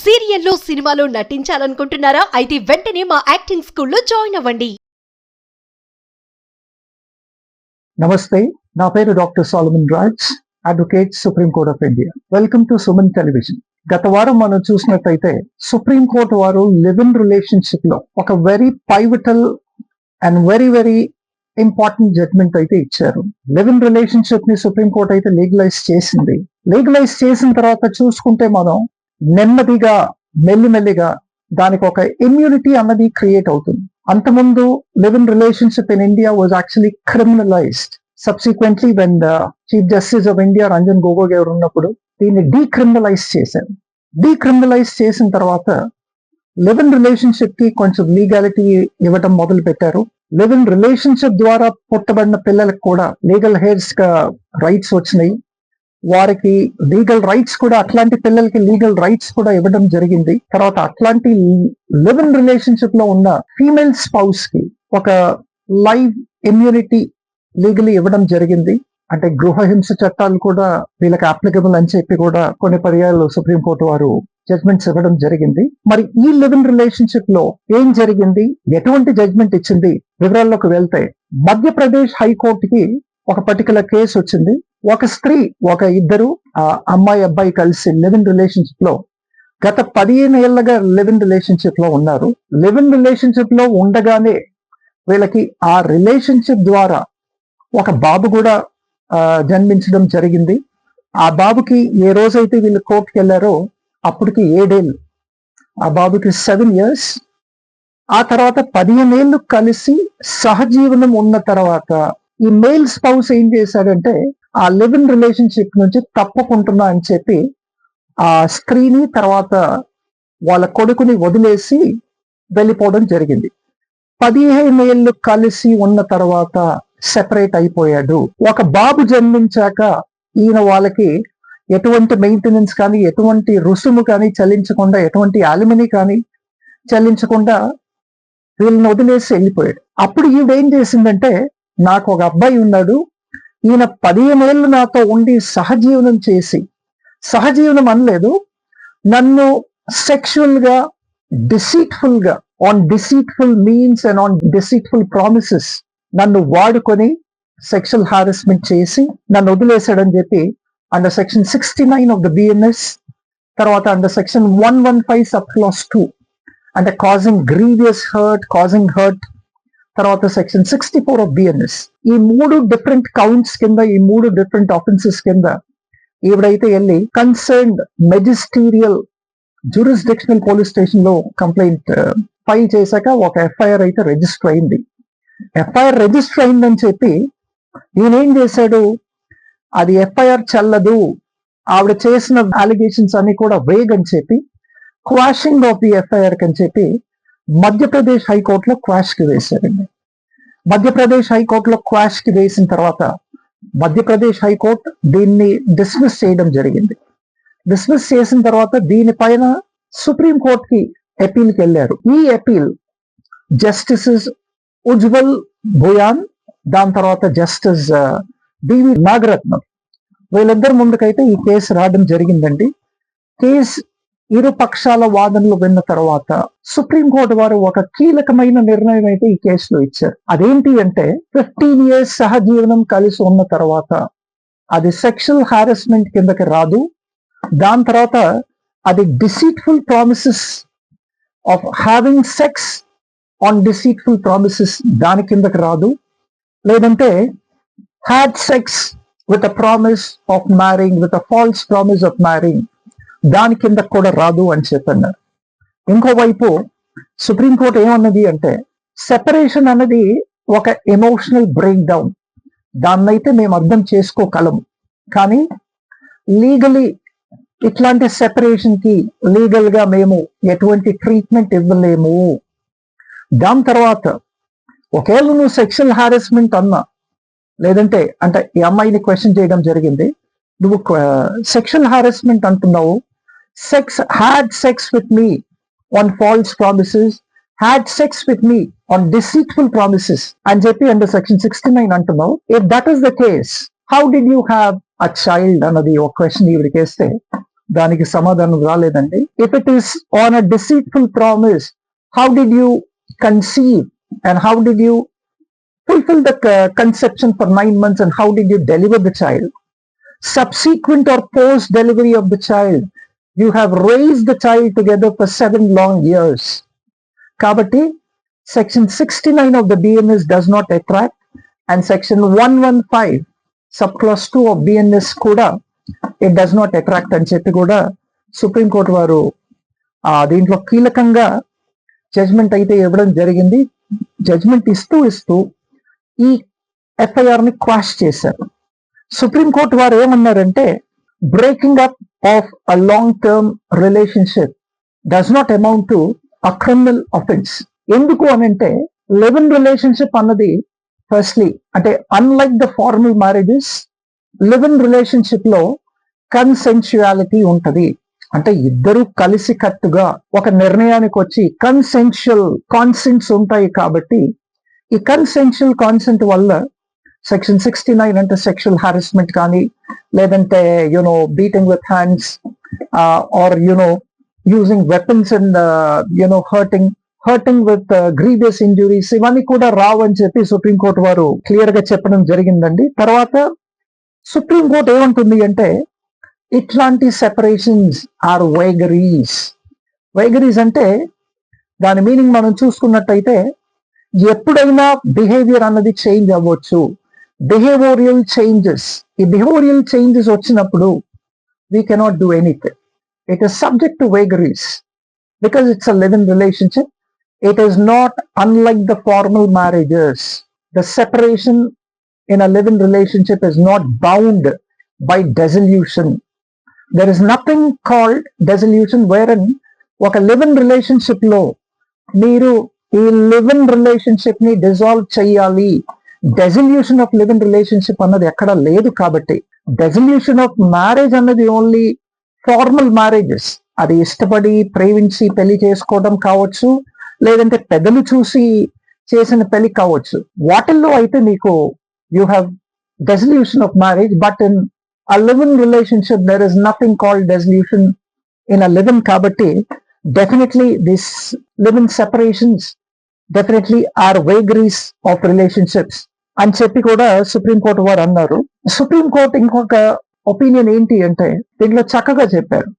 సీరియల్లో సినిమాలో నటించాలనుకుంటున్నారా? అయితే వెంటనే మా యాక్టింగ్ స్కూల్లో జాయిన్ అవ్వండి. నమస్తే, నా పేరు doctor Solomon Raj, advocate supreme court of India. Welcome to Suman television. గత వారం మనం చూసినట్టయితే సుప్రీం కోర్ట్ వారు లివ్ ఇన్ రిలేషన్షిప్ లో ఒక very pivotal and very important judgment అయితే ఇచ్చారు. లివ్ ఇన్ రిలేషన్షిప్ ని సుప్రీం కోర్ట్ అయితే లీగలైజ్ చేసింది. లీగలైజ్ చేసిన తర్వాత చూసుకుంటే మనం నెమ్మదిగా మెల్లిమెల్లిగా దానికి ఒక ఇమ్యూనిటీ అన్నది క్రియేట్ అవుతుంది. అంతకుముందు live in relationship in India was actually criminalized. Subsequently when chief justice of India Ranjan Gogoi garu ఉన్నప్పుడు దీన్ని డీక్రిమినలైజ్ చేశారు. డీక్రిమినలైజ్ చేసిన తర్వాత లివ్ ఇన్ రిలేషన్షిప్ కి కొంచెం లీగాలిటీ ఇవ్వడం మొదలు పెట్టారు. లివ్ ఇన్ రిలేషన్షిప్ ద్వారా పుట్టబడిన పిల్లలకు కూడా లీగల్ హెయిర్స్ రైట్స్ వచ్చినాయి. వారికి లీగల్ రైట్స్ కూడా, అట్లాంటి పిల్లలకి లీగల్ రైట్స్ కూడా ఇవ్వడం జరిగింది. తర్వాత అట్లాంటి లివ్ ఇన్ రిలేషన్షిప్ లో ఉన్న ఫీమేల్ స్పౌస్ కి ఒక లైవ్ ఇమ్యూనిటీ లీగలీ ఇవ్వడం జరిగింది. అంటే గృహహింస చట్టాలు కూడా వీళ్ళకి అప్లికబుల్ అని చెప్పి కూడా కొన్ని పర్యాలు సుప్రీంకోర్టు వారు జడ్జ్మెంట్స్ ఇవ్వడం జరిగింది. మరి ఈ లివ్ ఇన్ రిలేషన్షిప్ లో ఏం జరిగింది, ఎటువంటి జడ్జ్మెంట్ ఇచ్చింది, వివరాల్లోకి వెళ్తే మధ్యప్రదేశ్ హైకోర్టుకి ఒక పర్టికులర్ కేసు వచ్చింది. ఒక స్త్రీ, ఒక ఇద్దరు అమ్మాయి అబ్బాయి కలిసి లివ్ ఇన్ రిలేషన్షిప్ లో గత 15 ఏళ్లుగా లివ్ ఇన్ రిలేషన్షిప్ లో ఉన్నారు. లివ్ ఇన్ రిలేషన్షిప్ లో ఉండగానే వీళ్ళకి ఆ రిలేషన్షిప్ ద్వారా ఒక బాబు కూడా జన్మించడం జరిగింది. ఆ బాబుకి ఏ రోజైతే వీళ్ళు కోర్టుకి వెళ్ళారో అప్పటికి 7 ఏళ్ళు, ఆ బాబుకి 7 years. ఆ తర్వాత 15 ఏళ్ళు కలిసి సహజీవనం ఉన్న తర్వాత ఈ మేల్ స్పౌస్ ఏం చేశాడంటే ఆ లివ్ ఇన్ రిలేషన్షిప్ నుంచి తప్పుకుంటున్నా అని చెప్పి ఆ స్త్రీని తర్వాత వాళ్ళ కొడుకుని వదిలేసి వెళ్ళిపోవడం జరిగింది. 15 ఏళ్ళు కలిసి ఉన్న తర్వాత సెపరేట్ అయిపోయాడు. ఒక బాబు జన్మించాక ఈయన వాళ్ళకి ఎటువంటి మెయింటెనెన్స్ కానీ, ఎటువంటి రుసుము కానీ చెల్లించకుండా, ఎటువంటి అలిమినీ కానీ చెల్లించకుండా వీళ్ళని వదిలేసి వెళ్ళిపోయాడు. అప్పుడు ఈవిడ ఏం చేసిందంటే, నాకు ఒక అబ్బాయి ఉన్నాడు, ఈయన 15 ఏళ్ళు నాతో ఉండి సహజీవనం చేసి, సహజీవనం అనలేదు, నన్ను సెక్షువల్ గా డిసీట్ఫుల్ గా on deceitful means and on deceitful promises నన్ను వాడుకొని సెక్షువల్ హారాస్మెంట్ చేసి నన్ను వదిలేశాడని చెప్పి under section 69 of the BNS, తర్వాత అండర్ సెక్షన్ 115 సబ్ క్లాస్ 2 అంటే causing grievous hurt, causing hurt, తర్వాత సెక్షన్ 64 ఆఫ్ BNS, ఈ 3 డిఫరెంట్ కౌంట్స్ కింద, ఈ 3 డిఫరెంట్ ఆఫెన్సెస్ కింద ఈవిడైతే వెళ్ళి concerned magisterial jurisdictional police station లో కంప్లైంట్ ఫైల్ చేశాక ఒక FIR అయితే రిజిస్టర్ అయింది. FIR రిజిస్టర్ అయిందని చెప్పి ఈయనేం చేశాడు, అది FIR చెల్లదు, ఆవిడ చేసిన అలిగేషన్స్ అన్ని కూడా వేగ్ అని చెప్పి క్వాషింగ్ ఆఫ్ ది FIR అని చెప్పి మధ్యప్రదేశ్ హైకోర్టులో క్వాష్ కి వేశారండి. మధ్యప్రదేశ్ హైకోర్టులో క్వాష్ కి వేసిన తర్వాత మధ్యప్రదేశ్ హైకోర్టు దీన్ని డిస్మిస్ చేయడం జరిగింది. డిస్మిస్ చేసిన తర్వాత దీనిపైన సుప్రీం కోర్టుకి అపీల్కి వెళ్ళారు. ఈ అపీల్ జస్టిసెస్ ఉజ్వల్ భుయాన్, దాని తర్వాత జస్టిస్ BV నాగరత్నం, వీళ్ళిద్దరు ముందుకైతే ఈ కేసు రావడం జరిగిందండి. కేసు ఇరు పక్షాల వాదనలు విన్న తర్వాత సుప్రీంకోర్టు వారు ఒక కీలకమైన నిర్ణయం అయితే ఈ కేసులో ఇచ్చారు. అదేంటి అంటే 15 years సహజీవనం కలిసి ఉన్న తర్వాత అది సెక్షువల్ హారాస్మెంట్ కిందకి రాదు. దాని తర్వాత అది deceitful promises of having sex on deceitful promises దాని కిందకి రాదు. లేదంటే had sex with a promise of మ్యారింగ్, with a false promise of మ్యారింగ్, దాని కింద కూడా రాదు అని చెప్పన్నారు. ఇంకోవైపు సుప్రీంకోర్టు ఏమన్నది అంటే, సెపరేషన్ అనేది ఒక ఎమోషనల్ బ్రేక్ డౌన్, దాన్నైతే మేము అర్థం చేసుకోగలము, కానీ లీగలీ ఇట్లాంటి సెపరేషన్ కి లీగల్ గా మేము ఎటువంటి ట్రీట్మెంట్ ఇవ్వలేము. దాని తర్వాత ఒకవేళ నువ్వు సెక్షువల్ హారాస్మెంట్ అన్నా, లేదంటే అంటే ఈ అమ్మాయిని క్వశ్చన్ చేయడం జరిగింది, నువ్వు సెక్షువల్ హారాస్మెంట్ అంటున్నావు, had sex with me on false promises, had sex with me on deceitful promises అని చెప్పి under section 69 అంటున్నావు. If that is the case, how did you have a child అన్నది ఒక క్వశ్చన్ ఈవిడికి వేస్తే దానికి సమాధానం రాలేదండి. If it is on a deceitful promise, how did you conceive and how did you fulfill the conception for 9 months, and how did you deliver the child? Subsequent or post delivery of the child, you have raised the child together for 7 long years. Kabatti section 69 of the BNS does not attract, and section 115 subclause 2 of BNS kuda it does not attract అని చెప్పి కూడా supreme court వారు దీంట్లో కీలకంగా judgement అయితే ఇవ్వడం జరిగింది. Judgement ఇస్తూ ఈ ఎఫ్ఐఆర్ ని క్వాష్ చేశారు. సుప్రీంకోర్టు వారు ఏమన్నారంటే, breaking up of a long term relationship does not amount to a criminal offence. ఎందుకు అనంటే, లివ్ ఇన్ రిలేషన్షిప్ అన్నది ఫస్ట్లీ అంటే unlike the formal marriages, live in relationship లో కన్సెన్షువాలిటీ ఉంటది. అంటే ఇద్దరు కలిసి కట్టుగా ఒక నిర్ణయానికి వచ్చి కన్సెన్షువల్ కాన్సెంట్స్ ఉంటాయి. కాబట్టి ఈ కన్సెన్షువల్ కాన్సెంట్ వల్ల సెక్షన్ 69 అంటే సెక్షువల్ హారెస్మెంట్ కానీ, లేదంటే beating with hands or using weapons and hurting with grievous injuries, ఇవన్నీ కూడా రావని చెప్పి సుప్రీంకోర్టు వారు క్లియర్ గా చెప్పడం జరిగిందండి. తర్వాత సుప్రీంకోర్టు ఏమంటుంది అంటే, ఇట్లాంటి సెపరేషన్స్ ఆర్ వైగరీస్. వైగరీస్ అంటే దాని మీనింగ్ మనం చూసుకున్నట్టయితే, ఎప్పుడైనా బిహేవియర్ అన్నది చేంజ్ అవ్వచ్చు. బిహేవియరల్ చేంజెస్, ఈ బిహేవియరల్ చేంజెస్ వచ్చినప్పుడు we cannot do anything. It is subject to vagaries because it's a live in relationship. It is not unlike the formal marriages. The separation in a live in relationship is not bound by dissolution. There is nothing called dissolution wherein ఒక live in relationship లో మీరు ఈ live in relationship ని dissolve చేయాలి. Dissolution of live in relationship అన్నది ఎక్కడ లేదు. కాబట్టి డెసల్యూషన్ ఆఫ్ మ్యారేజ్ అన్నది ఓన్లీ ఫార్మల్ మ్యారేజెస్, అది ఇష్టపడి ప్రేమించి పెళ్లి చేసుకోవడం కావచ్చు, లేదంటే పెద్దలు చూసి చేసిన పెళ్లి కావచ్చు. వాటిల్లో అయితే మీకు you have dissolution of marriage. But in a live in relationship there is nothing called dissolution in a live in. కాబట్టి definitely this live in separations definitely are vagaries of relationships అని చెప్పి కూడా సుప్రీంకోర్టు వారు అన్నారు. Supreme court ఇంకొక opinion ఏంటి అంటే, దీంట్లో చక్కగా చెప్పారు,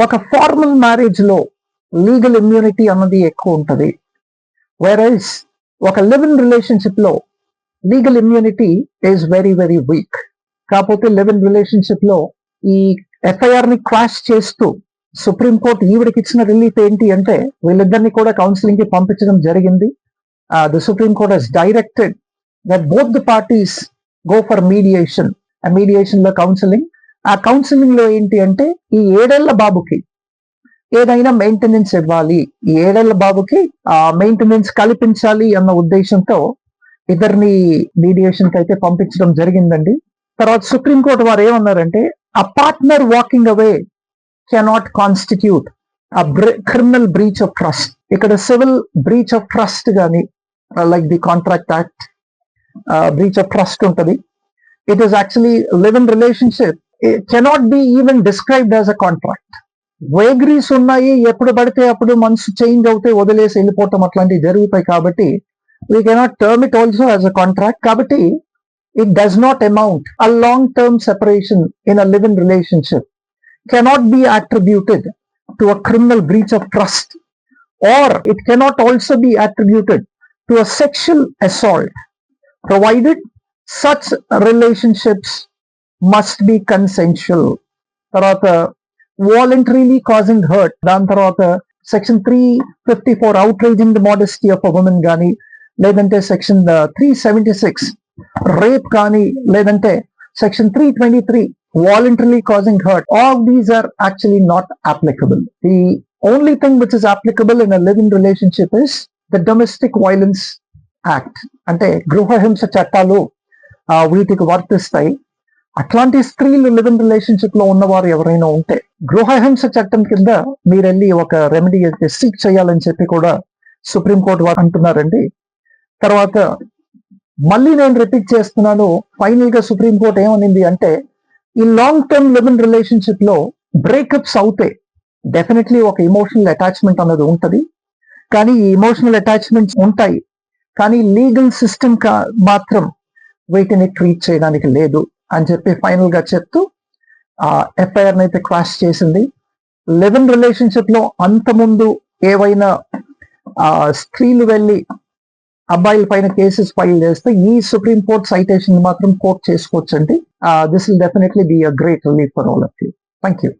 ఒక ఫార్మల్ మ్యారేజ్ లో లీగల్ ఇమ్యూనిటీ అన్నది ఎక్కువ ఉంటది, వేరైస్ ఒక లివ్ ఇన్ రిలేషన్షిప్ లో legal immunity is very very weak. కాకపోతే లివ్ ఇన్ రిలేషన్షిప్ లో ఈ ఎఫ్ఐఆర్ ని క్వాష్ చేస్తూ సుప్రీంకోర్టు ఈవిడికి ఇచ్చిన రిలీఫ్ ఏంటి అంటే, వీళ్ళిద్దరిని కూడా కౌన్సిలింగ్ కి పంపించడం జరిగింది. The supreme court has directed that both the parties go for mediation. ఆ మీడియేషన్ లో కౌన్సిలింగ్, ఆ కౌన్సిలింగ్ లో ఏంటి అంటే, ఈ 7 ఏళ్ల బాబుకి ఏదైనా మెయింటెనెన్స్ ఇవ్వాలి, ఈ 7 ఏళ్ల బాబుకి మెయింటెనెన్స్ కల్పించాలి అన్న ఉద్దేశంతో ఇద్దరిని మీడియేషన్ కి అయితే పంపించడం జరిగిందండి. తర్వాత సుప్రీంకోర్టు వారు ఏమన్నారంటే, a partner walking away cannot constitute a criminal breach of trust. ఇక్కడ సివిల్ బ్రీచ్ ఆఫ్ ట్రస్ట్ గాని like the contract act breach of trust ఉంటది. It is actually live in relationship cannot be even described as a contract. Vagaries ఉన్నాయి, ఎప్పుడు పడితే అప్పుడు మనసు change అవుతే వదిలేసి వెళ్ళిపోవటం అట్లాంటివి జరుగుతాయి. కాబట్టి we cannot term it also as a contract. కాబట్టి it does not amount. A long-term separation in a live-in relationship cannot be attributed to a criminal breach of trust, or it cannot also be attributed to a sexual assault, provided such relationships must be consensual. Tarvata voluntarily causing hurt, dan tarvata section 354 outraging the modesty of a woman gani, ledante section 376 rape కానీ, లేదంటే section 323 voluntarily causing hurt. All these are actually not applicable. The only thing which is applicable in a live in relationship is the domestic violence act. అంటే గృహహింస చట్టాలు వీటికి వర్తిస్తాయి. అట్లాంటి స్త్రీలు live in relationship లో ఉన్నవారు ఎవరైనా ఉంటే గృహహింస చట్టం కింద మీరు వెళ్ళి ఒక రెమెడీ అయితే సీక్ చేయాలని చెప్పి కూడా సుప్రీంకోర్టు వారు అంటున్నారండి. తర్వాత మళ్ళీ నేను రిపీట్ చేస్తున్నాను, ఫైనల్ గా సుప్రీంకోర్టు ఏమనింది అంటే, ఈ long term live in relationship లో బ్రేకప్స్ అవుతే డెఫినెట్లీ ఒక ఇమోషనల్ అటాచ్మెంట్ అన్నది ఉంటది. కానీ ఈ ఇమోషనల్ అటాచ్మెంట్స్ ఉంటాయి, కానీ లీగల్ సిస్టమ్ మాత్రం వీటిని ట్రీట్ చేయడానికి లేదు అని చెప్పి ఫైనల్ గా చెప్తూ ఎఫ్ఐఆర్ అయితే క్వాష్ చేసింది. లివ్ ఇన్ రిలేషన్షిప్ లో అంతకుముందు ఏవైనా స్త్రీలు వెళ్ళి అబ్బాయిల పైన కేసెస్ ఫైల్ చేస్తే ఈ సుప్రీం కోర్ట్ సైటేషన్ మాత్రం కోర్ట్ చేసుకోవచ్చండి. This will definitely be a great relief for all of you. Thank you.